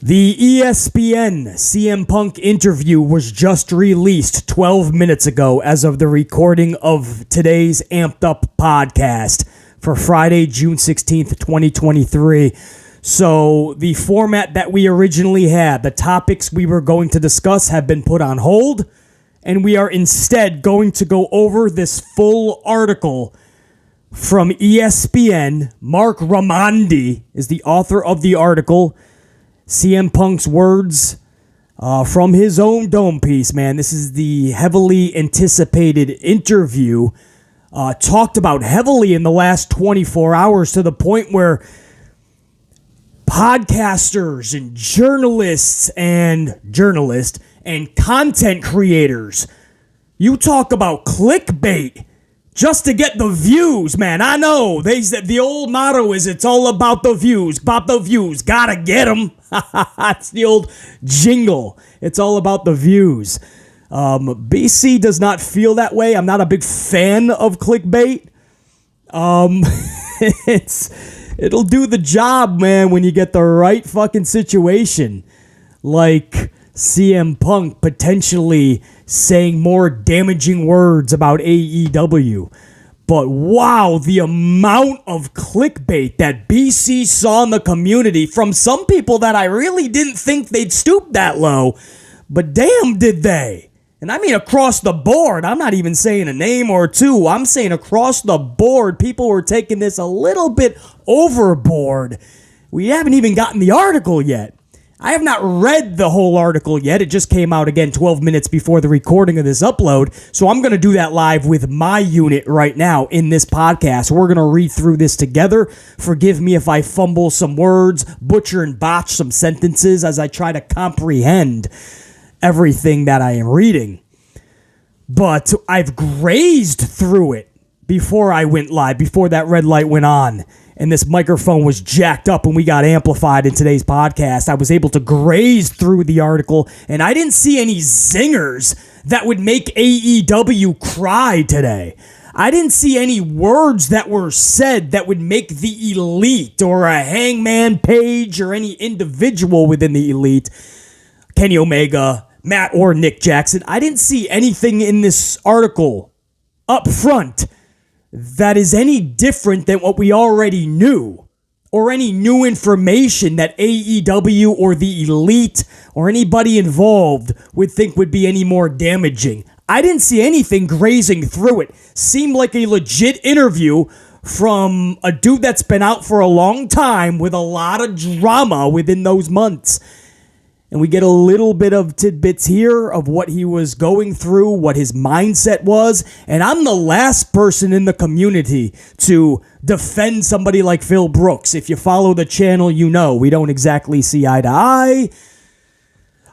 The ESPN CM Punk interview was just released 12 minutes ago as of the recording of today's Amped Up podcast for Friday, June 16th, 2023. So the format that we originally had, the topics we were going to discuss have been put on hold, and we are instead going to go over this full article from ESPN. Mark Raimondi is the author of the article. CM Punk's words from his own dome piece, man. This is the heavily anticipated interview, talked about heavily in the last 24 hours to the point where podcasters and journalists and content creators, you talk about clickbait just to get the views, man. I know the old motto is it's all about the views. About the views, gotta get them. It's the old jingle. It's all about the views. BC does not feel that way. I'm not a big fan of clickbait. It'll do the job, man, when you get the right fucking situation. Like CM Punk potentially saying more damaging words about AEW. But wow, the amount of clickbait that BC saw in the community from some people that I really didn't think they'd stoop that low. But damn, did they. And I mean across the board. I'm not even saying a name or two. I'm saying across the board, people were taking this a little bit overboard. We haven't even gotten the article yet. I have not read the whole article yet. It just came out again 12 minutes before the recording of this upload. So I'm going to do that live with my unit right now in this podcast. We're going to read through this together. Forgive me if I fumble some words, butcher and botch some sentences as I try to comprehend everything that I am reading. But I've grazed through it before I went live, before that red light went on. And this microphone was jacked up and we got amplified in today's podcast. I was able to graze through the article, and I didn't see any zingers that would make AEW cry today. I didn't see any words that were said that would make the Elite or a Hangman Page or any individual within the Elite, Kenny Omega, Matt or Nick Jackson. I didn't see anything in this article up front that is any different than what we already knew, or any new information that AEW or the Elite or anybody involved would think would be any more damaging. I didn't see anything grazing through it. Seemed like a legit interview from a dude that's been out for a long time with a lot of drama within those months. And we get a little bit of tidbits here of what he was going through, what his mindset was. And I'm the last person in the community to defend somebody like Phil Brooks. If you follow the channel, you know we don't exactly see eye to eye.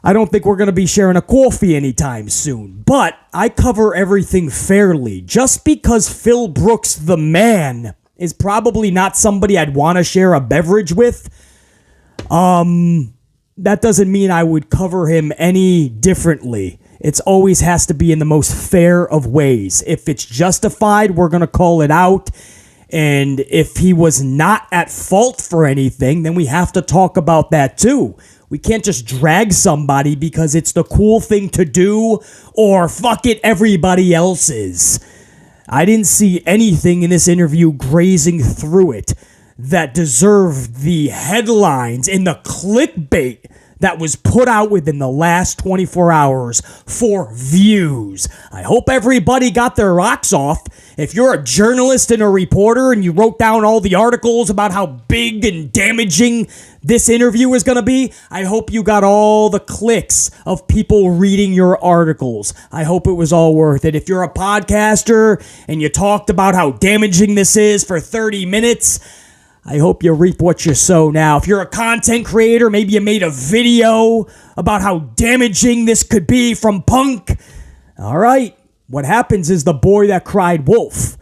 I don't think we're going to be sharing a coffee anytime soon. But I cover everything fairly. Just because Phil Brooks, the man, is probably not somebody I'd want to share a beverage with, that doesn't mean I would cover him any differently. It always has to be in the most fair of ways. If it's justified, we're going to call it out. And if he was not at fault for anything, then we have to talk about that too. We can't just drag somebody because it's the cool thing to do or fuck it, everybody else is. I didn't see anything in this interview grazing through it that deserved the headlines and the clickbait that was put out within the last 24 hours for views. I hope everybody got their rocks off. If you're a journalist and a reporter and you wrote down all the articles about how big and damaging this interview is going to be, I hope you got all the clicks of people reading your articles. I hope it was all worth it. If you're a podcaster and you talked about how damaging this is for 30 minutes, I hope you reap what you sow now. If you're a content creator, maybe you made a video about how damaging this could be from Punk. All right. What happens is the boy that cried wolf.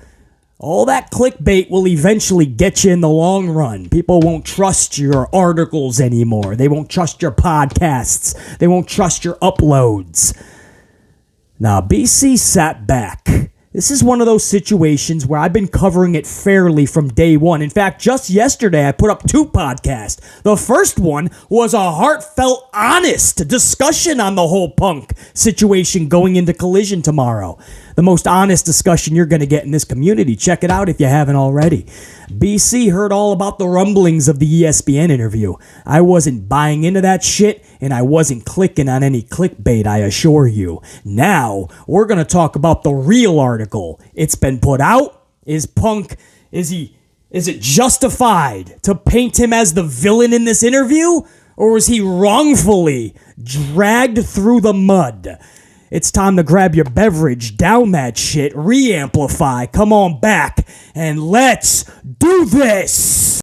All that clickbait will eventually get you in the long run. People won't trust your articles anymore. They won't trust your podcasts. They won't trust your uploads. Now, BC sat back This is one of those situations where I've been covering it fairly from day one. In fact, just yesterday, I put up 2 podcasts. The first one was a heartfelt, honest discussion on the whole Punk situation going into Collision tomorrow. The most honest discussion you're going to get in this community. Check it out if you haven't already. BC heard all about the rumblings of the ESPN interview. I wasn't buying into that shit, and I wasn't clicking on any clickbait, I assure you. Now, we're going to talk about the real article. It's been put out. Is it justified to paint him as the villain in this interview? Or was he wrongfully dragged through the mud? It's time to grab your beverage, down that shit, re-amplify, come on back, and let's do this!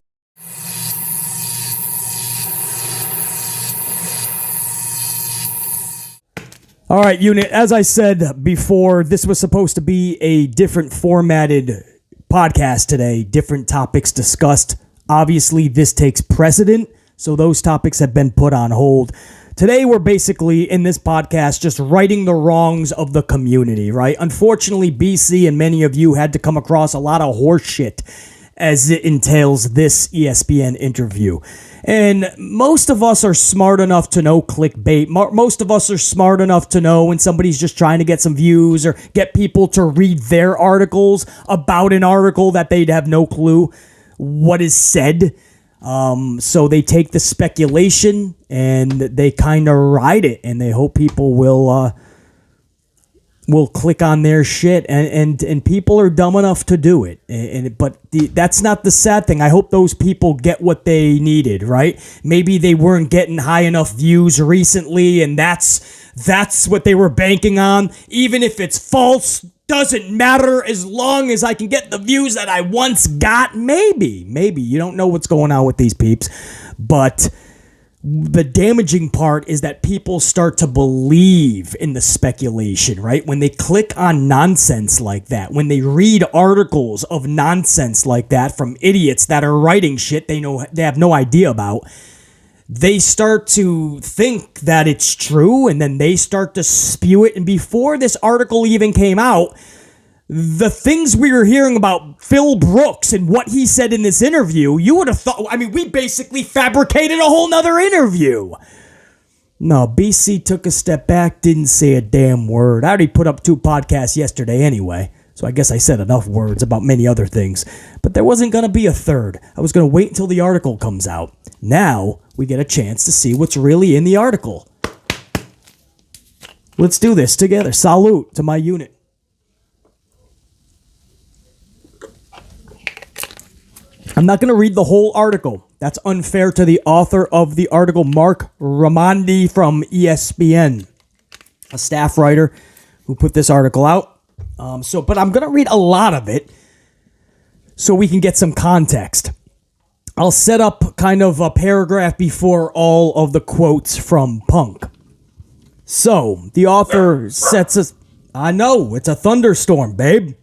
All right, unit, as I said before, this was supposed to be a different formatted podcast today, different topics discussed. Obviously, this takes precedent, so those topics have been put on hold. Today, we're basically, in this podcast, just righting the wrongs of the community, right? Unfortunately, BC and many of you had to come across a lot of horse shit as it entails this ESPN interview. And most of us are smart enough to know clickbait. Most of us are smart enough to know when somebody's just trying to get some views or get people to read their articles about an article that they'd have no clue what is said. So they take the speculation and they kind of ride it, and they hope people will click on their shit, and people are dumb enough to do it. But that's not the sad thing. I hope those people get what they needed, right? Maybe they weren't getting high enough views recently, and that's what they were banking on. Even if it's false, doesn't matter as long as I can get the views that I once got. Maybe you don't know what's going on with these peeps, but the damaging part is that people start to believe in the speculation, right? When they click on nonsense like that, when they read articles of nonsense like that from idiots that are writing shit they have no idea about, they start to think that it's true, and then they start to spew it. And before this article even came out, the things we were hearing about Phil Brooks and what he said in this interview, you would have thought, we basically fabricated a whole nother interview. No, BC took a step back, didn't say a damn word. I already put up 2 podcasts yesterday anyway, so I guess I said enough words about many other things. But there wasn't going to be a third. I was going to wait until the article comes out. Now, we get a chance to see what's really in the article. Let's do this together. Salute to my unit. I'm not going to read the whole article. That's unfair to the author of the article, Mark Raimondi from ESPN, a staff writer who put this article out. But I'm going to read a lot of it so we can get some context. I'll set up kind of a paragraph before all of the quotes from Punk. So, the author sets us... I know, it's a thunderstorm, babe.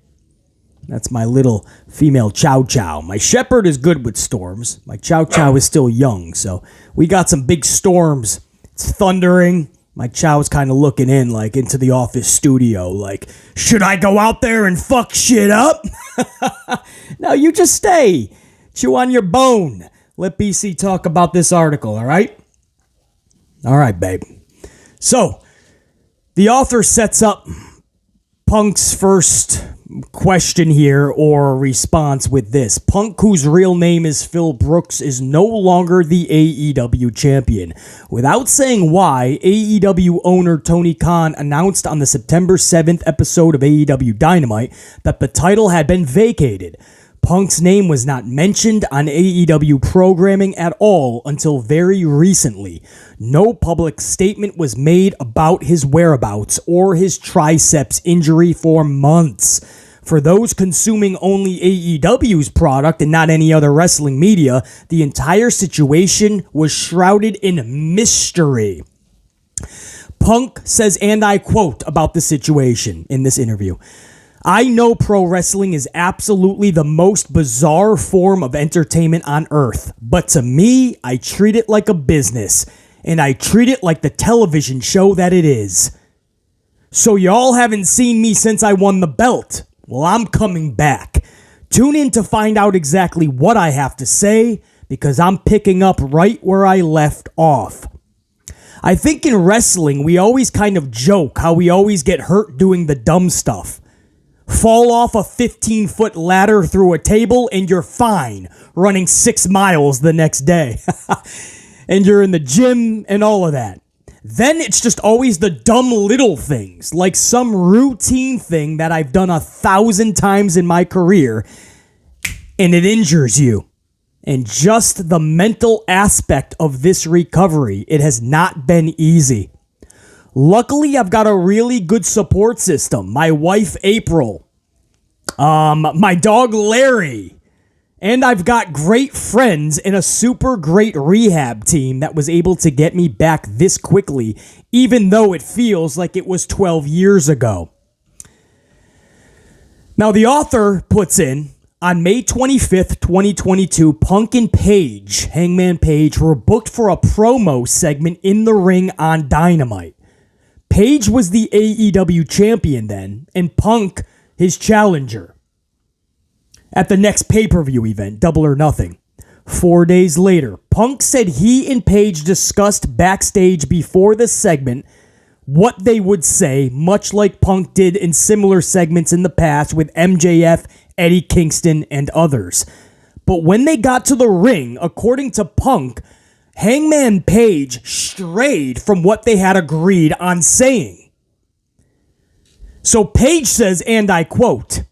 That's my little female chow chow. My shepherd is good with storms. My chow chow is still young, so we got some big storms. It's thundering. My chow's kind of looking in, like, into the office studio, like, should I go out there and fuck shit up? No, you just stay. Chew on your bone. Let BC talk about this article, all right? All right, babe. So, the author sets up Punk's first question here, or response, with this. Punk, whose real name is Phil Brooks, is no longer the AEW champion. Without saying why, AEW owner Tony Khan announced on the September 7th episode of AEW Dynamite that the title had been vacated. Punk's name was not mentioned on AEW programming at all until very recently. No public statement was made about his whereabouts or his triceps injury for months. For those consuming only AEW's product and not any other wrestling media, the entire situation was shrouded in mystery. Punk says, and I quote about the situation in this interview, "I know pro wrestling is absolutely the most bizarre form of entertainment on earth, but to me, I treat it like a business, and I treat it like the television show that it is. So y'all haven't seen me since I won the belt. Well, I'm coming back. Tune in to find out exactly what I have to say, because I'm picking up right where I left off. I think in wrestling, we always kind of joke how we always get hurt doing the dumb stuff. Fall off a 15-foot ladder through a table and you're fine, running 6 miles the next day. And you're in the gym and all of that. Then it's just always the dumb little things, like some routine thing that I've done 1,000 times in my career, and it injures you. And just the mental aspect of this recovery, it has not been easy. Luckily, I've got a really good support system. My wife, April. My dog, Larry. And I've got great friends and a super great rehab team that was able to get me back this quickly, even though it feels like it was 12 years ago. Now, the author puts in, on May 25th, 2022, Punk and Page, Hangman Page, were booked for a promo segment in the ring on Dynamite. Page was the AEW champion then, and Punk his challenger. At the next pay-per-view event, Double or Nothing. 4 days later, Punk said he and Page discussed backstage before the segment what they would say, much like Punk did in similar segments in the past with MJF, Eddie Kingston, and others. But when they got to the ring, according to Punk, Hangman Page strayed from what they had agreed on saying. So Page says, and I quote,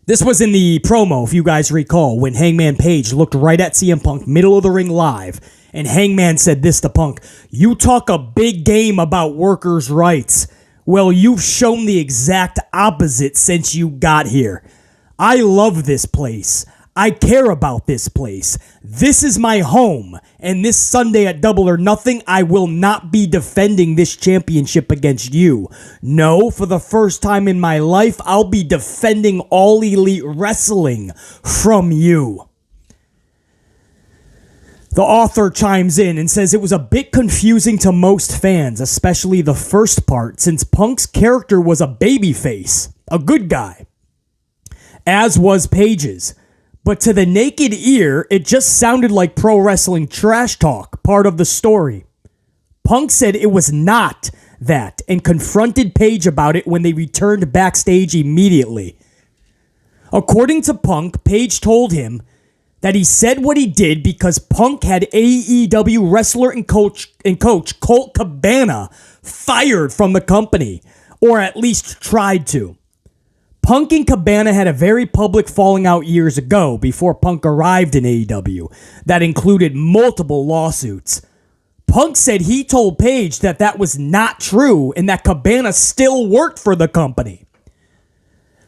this was in the promo, if you guys recall, when Hangman Page looked right at CM Punk, middle of the ring live, and Hangman said this to Punk, "You talk a big game about workers' rights. Well, you've shown the exact opposite since you got here. I love this place. I care about this place. This is my home. And this Sunday at Double or Nothing, I will not be defending this championship against you. No, for the first time in my life, I'll be defending All Elite Wrestling from you." The author chimes in and says it was a bit confusing to most fans, especially the first part, since Punk's character was a babyface, a good guy, as was Page's. But to the naked ear, it just sounded like pro wrestling trash talk, part of the story. Punk said it was not that and confronted Page about it when they returned backstage immediately. According to Punk, Page told him that he said what he did because Punk had AEW wrestler and coach Colt Cabana fired from the company, or at least tried to. Punk and Cabana had a very public falling out years ago before Punk arrived in AEW that included multiple lawsuits. Punk said he told Page that that was not true and that Cabana still worked for the company.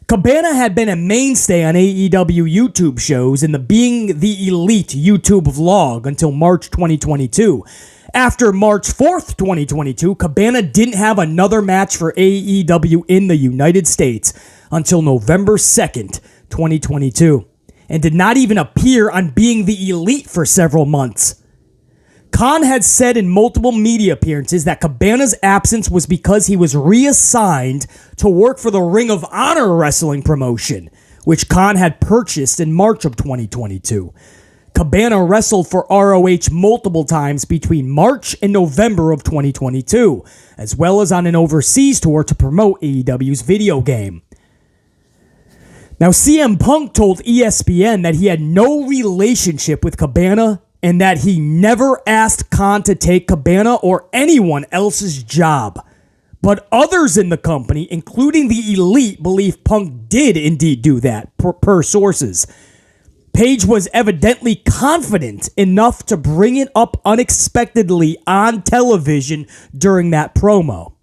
Cabana had been a mainstay on AEW YouTube shows in the Being the Elite YouTube vlog until March 2022. After March 4th, 2022, Cabana didn't have another match for AEW in the United States until November 2nd, 2022, and did not even appear on Being the Elite for several months. Khan had said in multiple media appearances that Cabana's absence was because he was reassigned to work for the Ring of Honor wrestling promotion, which Khan had purchased in March of 2022. Cabana wrestled for ROH multiple times between March and November of 2022, as well as on an overseas tour to promote AEW's video game. Now, CM Punk told ESPN that he had no relationship with Cabana and that he never asked Khan to take Cabana or anyone else's job. But others in the company, including the Elite, believe Punk did indeed do that, per sources. Page was evidently confident enough to bring it up unexpectedly on television during that promo.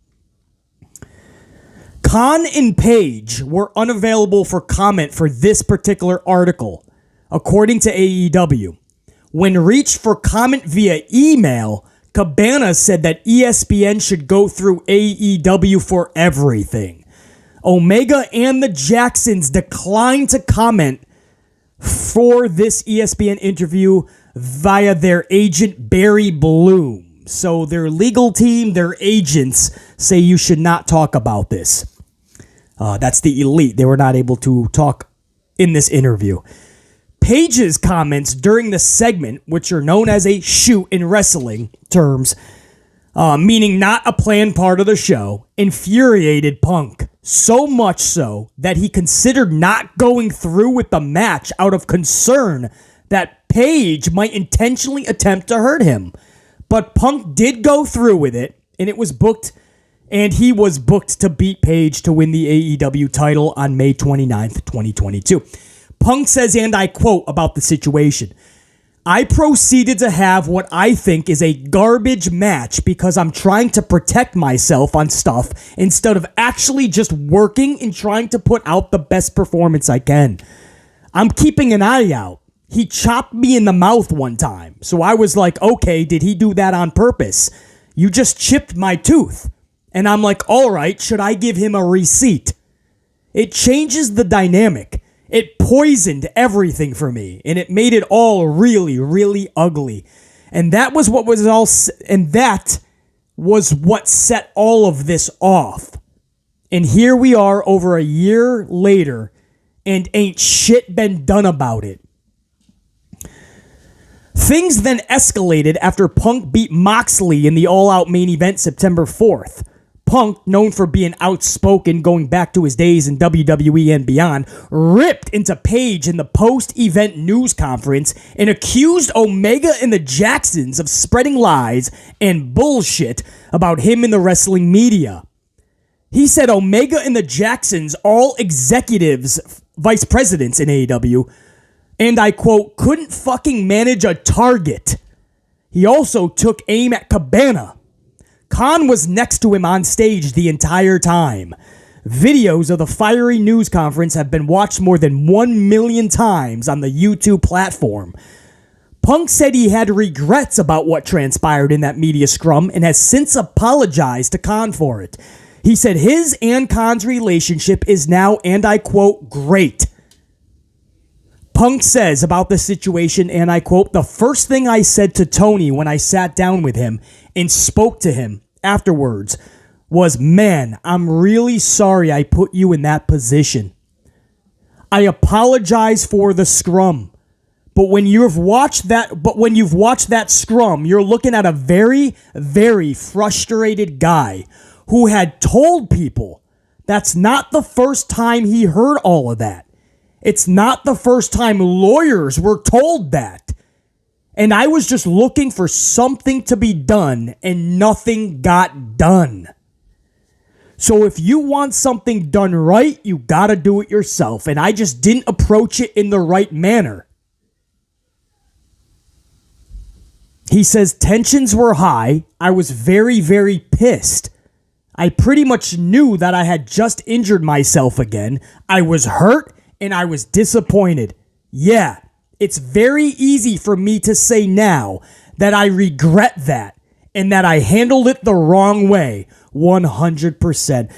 Khan and Page were unavailable for comment for this particular article, according to AEW. When reached for comment via email, Cabana said that ESPN should go through AEW for everything. Omega and the Jacksons declined to comment for this ESPN interview via their agent Barry Bloom. So their legal team, their agents, say you should not talk about this. That's the elite. They were not able to talk in this interview. Page's comments during the segment, which are known as a shoot in wrestling terms, meaning not a planned part of the show, infuriated Punk. So much so that he considered not going through with the match out of concern that Page might intentionally attempt to hurt him. But Punk did go through with it, and it was booked, and he was booked to beat Page to win the AEW title on May 29th, 2022. Punk says, and I quote about the situation, "I proceeded to have what I think is a garbage match because I'm trying to protect myself on stuff instead of actually just working and trying to put out the best performance I can. I'm keeping an eye out. He chopped me in the mouth one time, so I was like, okay, did he do that on purpose? You just chipped my tooth." And I'm like, all right, should I give him a receipt? It changes the dynamic. It poisoned everything for me, and it made it all really, really ugly. And that was what set all of this off. And here we are over a year later, and ain't shit been done about it. Things then escalated after Punk beat Moxley in the All Out main event September 4th. Punk, known for being outspoken going back to his days in WWE and beyond, ripped into Page in the post-event news conference and accused Omega and the Jacksons of spreading lies and bullshit about him in the wrestling media. He said Omega and the Jacksons, all executives, vice presidents in AEW, and I quote, couldn't fucking manage a target. He also took aim at Cabana. Khan was next to him on stage the entire time. Videos of the fiery news conference have been watched more than 1 million times on the YouTube platform. Punk said he had regrets about what transpired in that media scrum and has since apologized to Khan for it. He said his and Khan's relationship is now, and I quote, great. Punk says about the situation, and I quote, "The first thing I said to Tony when I sat down with him and spoke to him afterwards was, man, I'm really sorry I put you in that position. I apologize for the scrum. But when you've watched that scrum, you're looking at a very, very frustrated guy who had told people that's not the first time he heard all of that. It's not the first time lawyers were told that. And I was just looking for something to be done, and nothing got done. So if you want something done right, you gotta do it yourself. And I just didn't approach it in the right manner." He says tensions were high. I was very, very pissed. I pretty much knew that I had just injured myself again. I was hurt and I was disappointed. Yeah, it's very easy for me to say now that I regret that and that I handled it the wrong way. 100%.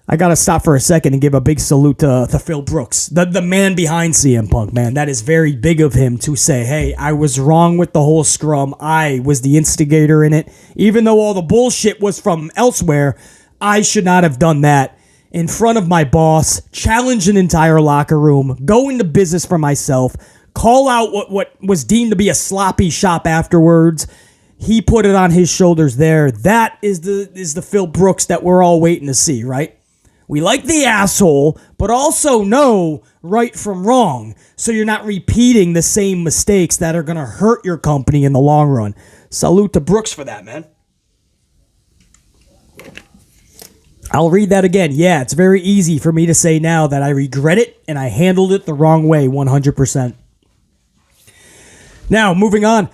I gotta stop for a second and give a big salute to Phil Brooks, the man behind CM Punk, man. That is very big of him to say, hey, I was wrong with the whole scrum. I was the instigator in it. Even though all the bullshit was from elsewhere, I should not have done that. In front of my boss, challenge an entire locker room, go into business for myself, call out what was deemed to be a sloppy shop afterwards. He put it on his shoulders there. That is the Phil Brooks that we're all waiting to see, right? We like the asshole, but also know right from wrong, so you're not repeating the same mistakes that are going to hurt your company in the long run. Salute to Brooks for that, man. I'll read that again. Yeah, it's very easy for me to say now that I regret it and I handled it the wrong way, 100%. Now, moving on.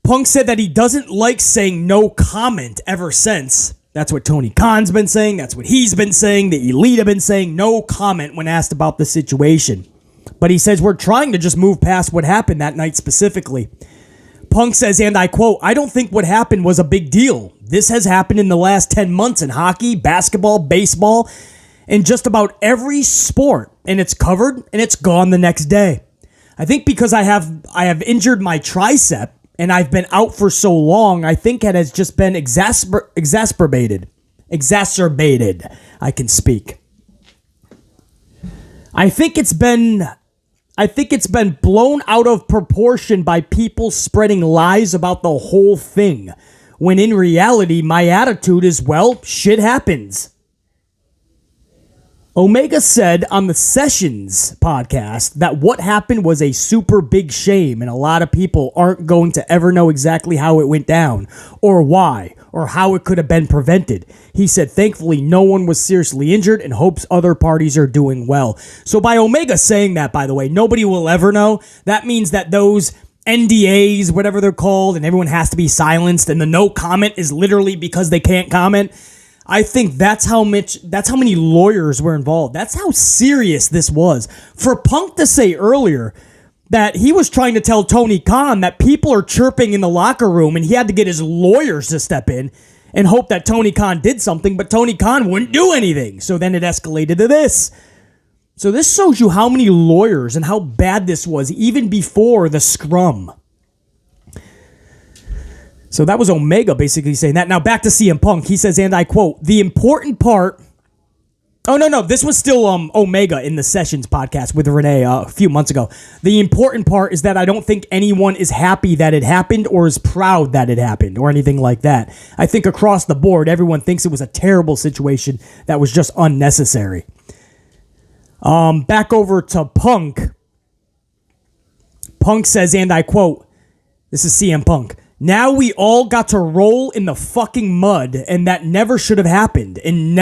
Punk said that he doesn't like saying no comment ever since. That's what Tony Khan's been saying. That's what he's been saying. The Elite have been saying no comment when asked about the situation. But he says we're trying to just move past what happened that night specifically. Punk says, and I quote, "I don't think what happened was a big deal. This has happened in the last 10 months in hockey, basketball, baseball, and just about every sport. And it's covered and it's gone the next day. I think because I have injured my tricep and I've been out for so long, I think it has just been exacerbated. I can speak. I think it's been blown out of proportion by people spreading lies about the whole thing, when in reality, my attitude is, well, shit happens. Omega said on the Sessions podcast that what happened was a super big shame, and a lot of people aren't going to ever know exactly how it went down, or why, or how it could have been prevented. He said, thankfully, no one was seriously injured and hopes other parties are doing well. So by Omega saying that, by the way, nobody will ever know. That means that those NDAs, whatever they're called, and everyone has to be silenced, and the no comment is literally because they can't comment. I think that's how many lawyers were involved. That's how serious this was. For Punk to say earlier that he was trying to tell Tony Khan that people are chirping in the locker room and he had to get his lawyers to step in and hope that Tony Khan did something, but Tony Khan wouldn't do anything. So then it escalated to this. So this shows you how many lawyers and how bad this was even before the scrum. So that was Omega basically saying that. Now back to CM Punk. He says, and I quote, the important part... Oh, no. This was still Omega in the Sessions podcast with Renee a few months ago. The important part is that I don't think anyone is happy that it happened or is proud that it happened or anything like that. I think across the board, everyone thinks it was a terrible situation that was just unnecessary. Back over to Punk. Punk says, and I quote, this is CM Punk, now we all got to roll in the fucking mud, and that never should have happened, and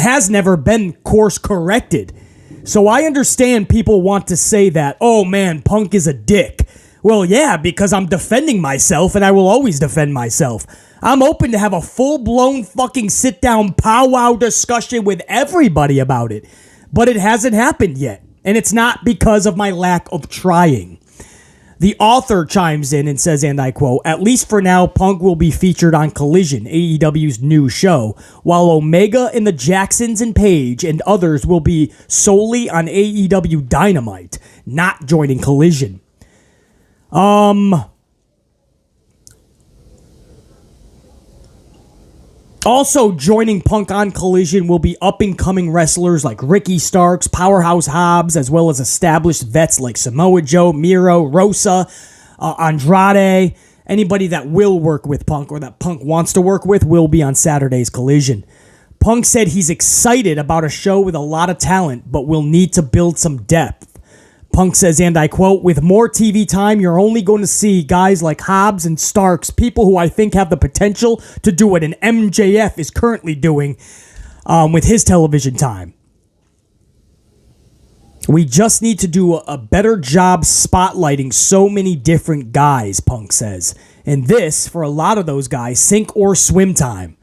has never been course corrected. So I understand people want to say that, oh man, Punk is a dick. Well, yeah, because I'm defending myself, and I will always defend myself. I'm open to have a full-blown fucking sit-down powwow discussion with everybody about it. But it hasn't happened yet, and it's not because of my lack of trying. The author chimes in and says, and I quote, at least for now, Punk will be featured on Collision, AEW's new show, while Omega and the Jacksons and Page and others will be solely on AEW Dynamite, not joining Collision. Also joining Punk on Collision will be up-and-coming wrestlers like Ricky Starks, Powerhouse Hobbs, as well as established vets like Samoa Joe, Miro, Rosa, Andrade. Anybody that will work with Punk or that Punk wants to work with will be on Saturday's Collision. Punk said he's excited about a show with a lot of talent, but will need to build some depth. Punk says, and I quote, with more TV time, you're only going to see guys like Hobbs and Starks, people who I think have the potential to do what an MJF is currently doing with his television time. We just need to do a better job spotlighting so many different guys, Punk says. And this, for a lot of those guys, sink or swim time.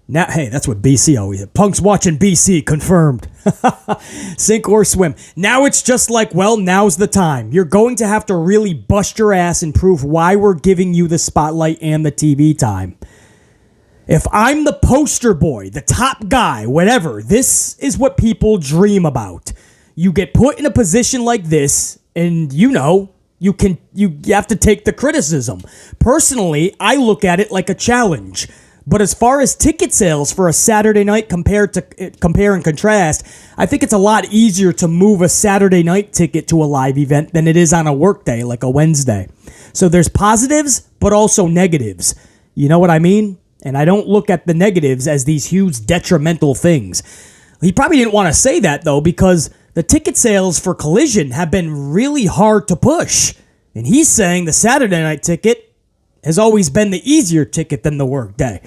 Now, hey, that's what BC always did. Punk's watching BC, confirmed. Sink or swim. Now it's just like, well, now's the time. You're going to have to really bust your ass and prove why we're giving you the spotlight and the TV time. If I'm the poster boy, the top guy, whatever, this is what people dream about. You get put in a position like this, and you have to take the criticism. Personally, I look at it like a challenge. But as far as ticket sales for a Saturday night compare and contrast, I think it's a lot easier to move a Saturday night ticket to a live event than it is on a work day like a Wednesday. So there's positives, but also negatives. You know what I mean? And I don't look at the negatives as these huge detrimental things. He probably didn't want to say that, though, because the ticket sales for Collision have been really hard to push. And he's saying the Saturday night ticket has always been the easier ticket than the work day.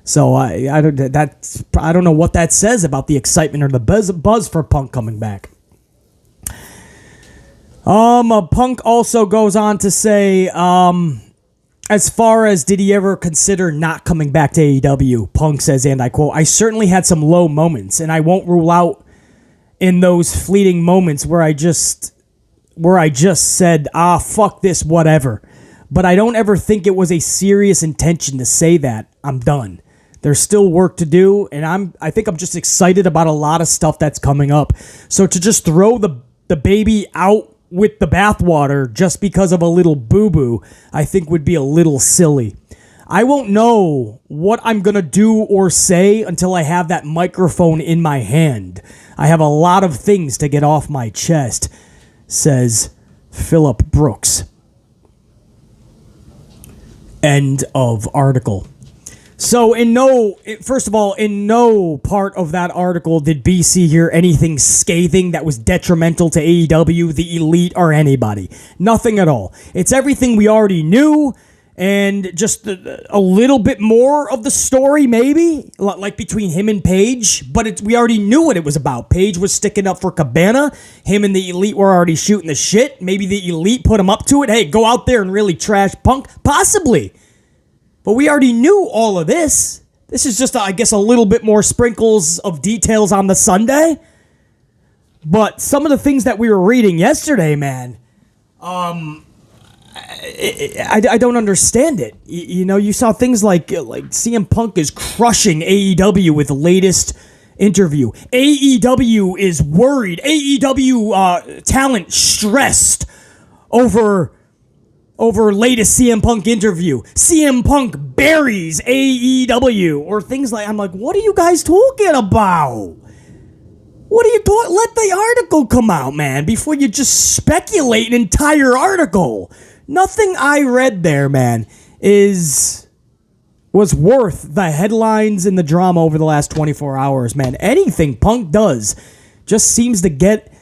So I don't know what that says about the excitement or the buzz for Punk coming back. Punk also goes on to say, as far as did he ever consider not coming back to AEW, Punk says, and I quote, I certainly had some low moments, and I won't rule out in those fleeting moments where I just said, fuck this, whatever. But I don't ever think it was a serious intention to say that I'm done. There's still work to do, and I think I'm just excited about a lot of stuff that's coming up. So to just throw the baby out with the bathwater just because of a little boo-boo, I think would be a little silly. I won't know what I'm going to do or say until I have that microphone in my hand. I have a lot of things to get off my chest, says Philip Brooks. End of article. So first of all, in no part of that article did BC hear anything scathing that was detrimental to AEW, the Elite, or anybody. Nothing at all. It's everything we already knew, and just a little bit more of the story, maybe, like between him and Paige. But we already knew what it was about. Paige was sticking up for Cabana. Him and the Elite were already shooting the shit. Maybe the Elite put him up to it. Hey, go out there and really trash Punk. Possibly. But we already knew all of this. This is just, I guess, a little bit more sprinkles of details on the Sunday. But some of the things that we were reading yesterday, man, I don't understand it. You saw things like CM Punk is crushing AEW with the latest interview. AEW is worried. AEW talent stressed over latest CM Punk interview. CM Punk buries AEW. Or things like, I'm like, what are you guys talking about? What are you talking? Let the article come out, man, before you just speculate an entire article. Nothing I read there, man, was worth the headlines and the drama over the last 24 hours, man. Anything Punk does just seems to get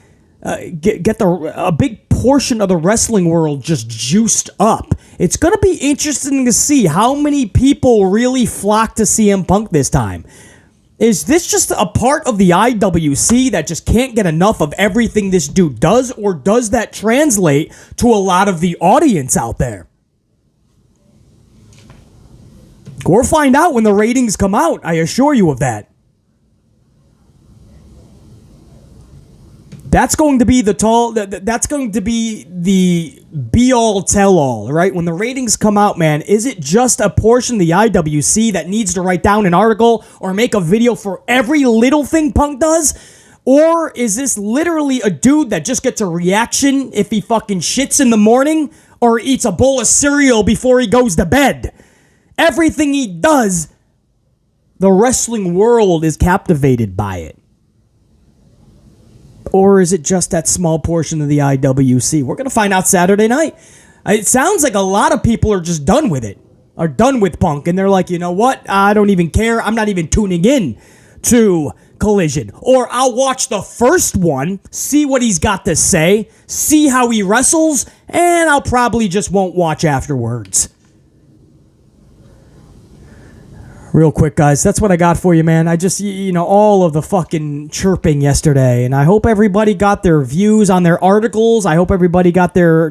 a big portion of the wrestling world just juiced up. It's going to be interesting to see how many people really flock to CM Punk this time. Is this just a part of the IWC that just can't get enough of everything this dude does, or does that translate to a lot of the audience out there? We'll find out when the ratings come out, I assure you of that. That's going to be that's going to be the be-all, tell-all, right? When the ratings come out, man, is it just a portion of the IWC that needs to write down an article or make a video for every little thing Punk does? Or is this literally a dude that just gets a reaction if he fucking shits in the morning or eats a bowl of cereal before he goes to bed? Everything he does, the wrestling world is captivated by it. Or is it just that small portion of the IWC? We're going to find out Saturday night. It sounds like a lot of people are just done with it, are done with Punk, and they're like, you know what? I don't even care. I'm not even tuning in to Collision. Or I'll watch the first one, see what he's got to say, see how he wrestles, and I'll probably just won't watch afterwards. Real quick, guys, that's what I got for you, man. I just, all of the fucking chirping yesterday, and I hope everybody got their views on their articles. I hope everybody got their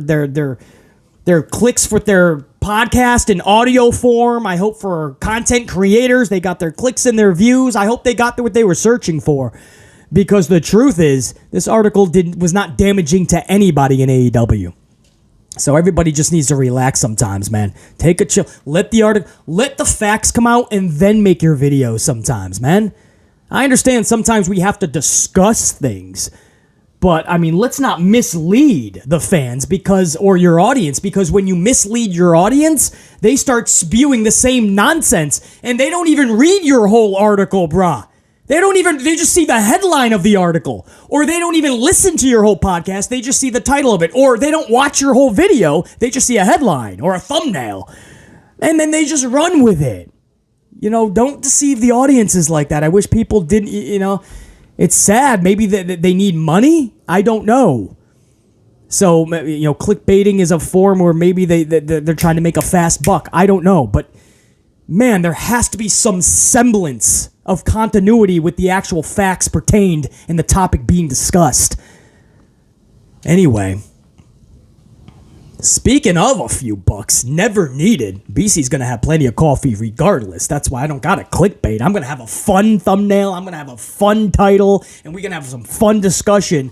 clicks for their podcast in audio form. I hope for content creators, they got their clicks and their views. I hope they got what they were searching for, because the truth is, this article was not damaging to anybody in AEW. So everybody just needs to relax sometimes, man. Take a chill. Let the facts come out, and then make your video sometimes, man. I understand sometimes we have to discuss things, but I mean, let's not mislead the fans or your audience, because when you mislead your audience, they start spewing the same nonsense, and they don't even read your whole article, brah. They just see the headline of the article, or they don't even listen to your whole podcast. They just see the title of it, or they don't watch your whole video. They just see a headline or a thumbnail, and then they just run with it. Don't deceive the audiences like that. I wish people didn't, it's sad. Maybe they need money. I don't know. So, clickbaiting is a form where maybe they're trying to make a fast buck. I don't know, but man, there has to be some semblance of continuity with the actual facts pertained in the topic being discussed. Anyway, speaking of a few bucks never needed, BC's going to have plenty of coffee regardless. That's why I don't got a clickbait. I'm going to have a fun thumbnail. I'm going to have a fun title, and we're going to have some fun discussion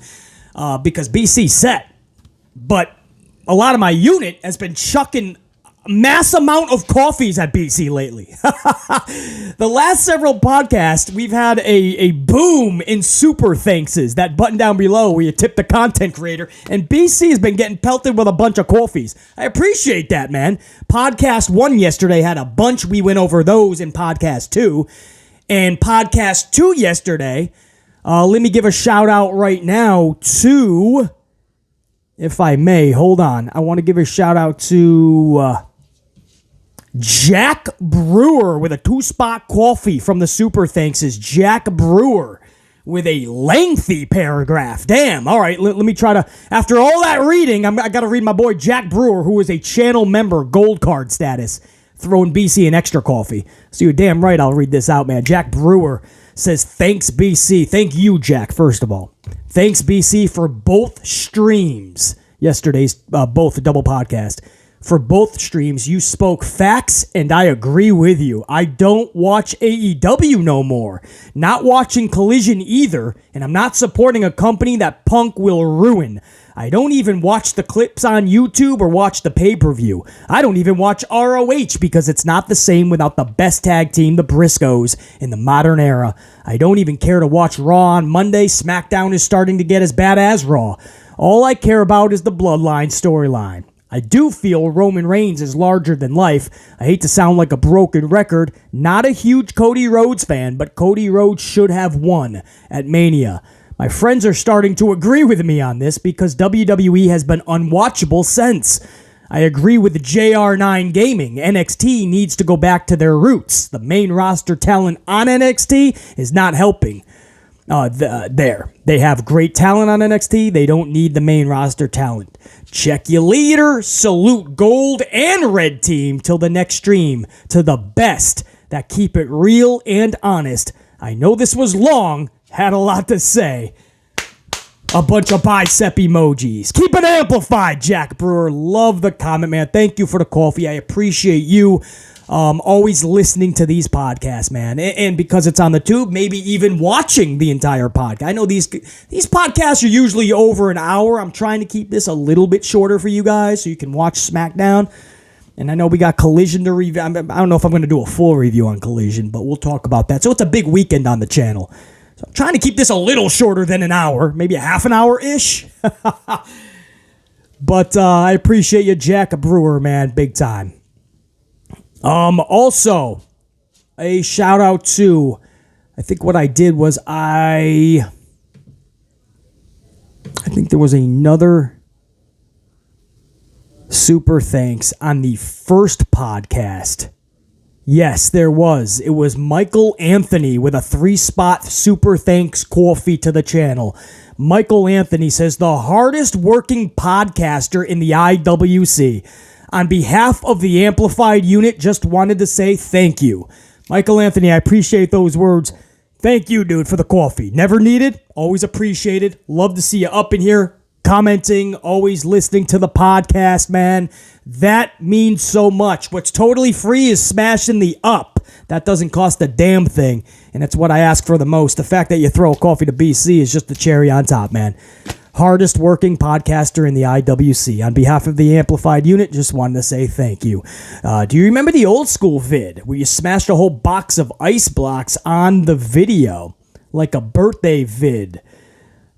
because BC's set. But a lot of my unit has been chucking mass amount of coffees at BC lately. The last several podcasts, we've had a boom in super thankses, that button down below where you tip the content creator, and BC has been getting pelted with a bunch of coffees. I appreciate that, man. Podcast 1 yesterday had a bunch. We went over those in podcast 2. And podcast 2 yesterday, let me give a shout out right now to, if I may, hold on. I want to give a shout out to Jack Brewer with a 2-spot coffee from the Super Thanks. Is Jack Brewer with a lengthy paragraph. Damn. All right, let me try to, after all that reading, I got to read my boy Jack Brewer, who is a channel member, gold card status, throwing BC an extra coffee. So you're damn right I'll read this out, man. Jack Brewer says, thanks, BC. Thank you, Jack, first of all. Thanks, BC, for both streams. Yesterday's both double podcast. For both streams, you spoke facts, and I agree with you. I don't watch AEW no more. Not watching Collision either, and I'm not supporting a company that Punk will ruin. I don't even watch the clips on YouTube or watch the pay-per-view. I don't even watch ROH because it's not the same without the best tag team, the Briscoes, in the modern era. I don't even care to watch Raw on Monday. SmackDown is starting to get as bad as Raw. All I care about is the Bloodline storyline. I do feel Roman Reigns is larger than life. I hate to sound like a broken record. Not a huge Cody Rhodes fan, but Cody Rhodes should have won at Mania. My friends are starting to agree with me on this because WWE has been unwatchable since. I agree with JR9 Gaming. NXT needs to go back to their roots. The main roster talent on NXT is not helping. They have great talent on NXT. They don't need the main roster talent. Check your leader. Salute gold and red team till the next stream. To the best that keep it real and honest. I know this was long. Had a lot to say. A bunch of bicep emojis. Keep it amplified, Jack Brewer. Love the comment, man. Thank you for the coffee. I appreciate you. Always listening to these podcasts, man. And because it's on the tube, maybe even watching the entire podcast. I know these podcasts are usually over an hour. I'm trying to keep this a little bit shorter for you guys so you can watch SmackDown. And I know we got Collision to review. I don't know if I'm going to do a full review on Collision, but we'll talk about that. So it's a big weekend on the channel. So I'm trying to keep this a little shorter than an hour, maybe a half an hour-ish. But I appreciate you, Jack Brewer, man, big time. Also, a shout out to, I think what I did was I think there was another super thanks on the first podcast. Yes, there was. It was Michael Anthony with a 3-spot super thanks coffee to the channel. Michael Anthony says, the hardest working podcaster in the IWC. On behalf of the Amplified unit, just wanted to say thank you. Michael Anthony, I appreciate those words. Thank you, dude, for the coffee. Never needed, always appreciated. Love to see you up in here, commenting, always listening to the podcast, man. That means so much. What's totally free is smashing the up. That doesn't cost a damn thing, and that's what I ask for the most. The fact that you throw a coffee to BC is just the cherry on top, man. Hardest working podcaster in the IWC. On behalf of the Amplified unit, just wanted to say thank you. Do you remember the old school vid where you smashed a whole box of ice blocks on the video? Like a birthday vid.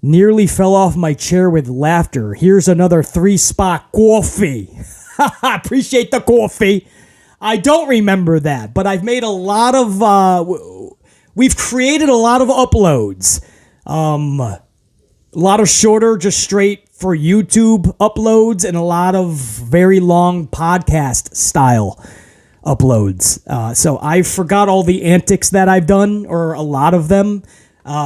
Nearly fell off my chair with laughter. Here's another 3-spot coffee. Appreciate the coffee. I don't remember that, but I've made a lot of, we've created a lot of uploads. A lot of shorter, just straight for YouTube uploads, and a lot of very long podcast style uploads. So I forgot all the antics that I've done, or a lot of them.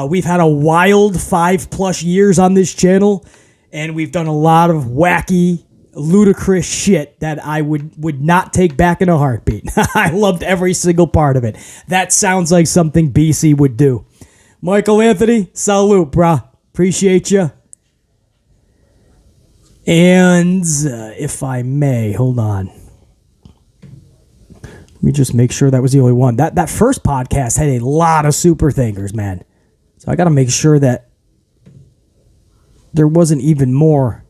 We've had a wild 5+ years on this channel, and we've done a lot of wacky, ludicrous shit that I would not take back in a heartbeat. I loved every single part of it. That sounds like something BC would do. Michael Anthony, salute, brah. Appreciate you. And if I may, hold on. Let me just make sure that was the only one. That first podcast had a lot of super thinkers, man. So I got to make sure that there wasn't even more.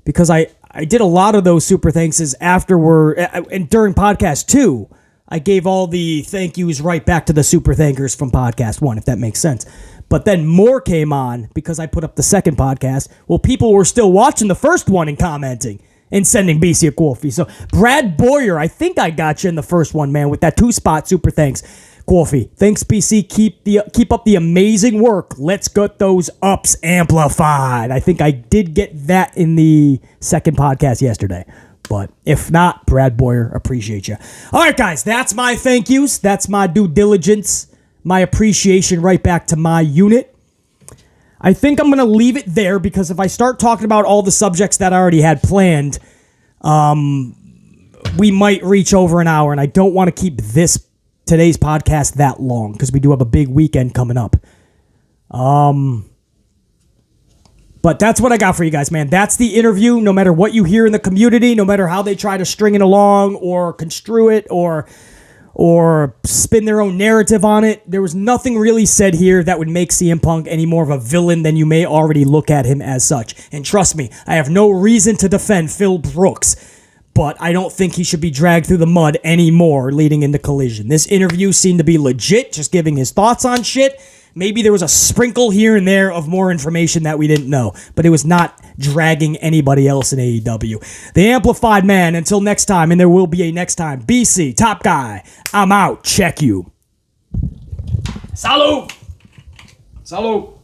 Because I I did a lot of those super thanks and during podcast 2, I gave all the thank yous right back to the super thankers from podcast 1, if that makes sense. But then more came on because I put up the second podcast. Well, people were still watching the first one and commenting and sending BC a coffee. So Brad Boyer, I think I got you in the first one, man, with that 2-spot super thanks. Coffee. Thanks, BC. Keep up the amazing work. Let's get those ups amplified. I think I did get that in the second podcast yesterday. But if not, Brad Boyer, appreciate you. All right, guys, that's my thank yous. That's my due diligence, my appreciation right back to my unit. I think I'm going to leave it there because if I start talking about all the subjects that I already had planned, we might reach over an hour, and I don't want to keep today's podcast that long because we do have a big weekend coming up. But that's what I got for you guys, man. That's the interview. No matter what you hear in the community, no matter how they try to string it along or construe it or spin their own narrative on it, there was nothing really said here that would make CM Punk any more of a villain than you may already look at him as such. And trust me, I have no reason to defend Phil Brooks, but I don't think he should be dragged through the mud anymore leading into Collision. This interview seemed to be legit, just giving his thoughts on shit. Maybe there was a sprinkle here and there of more information that we didn't know, but it was not dragging anybody else in AEW. The Amplified Man, until next time, and there will be a next time. BC, top guy, I'm out. Check you. Salud! Salud!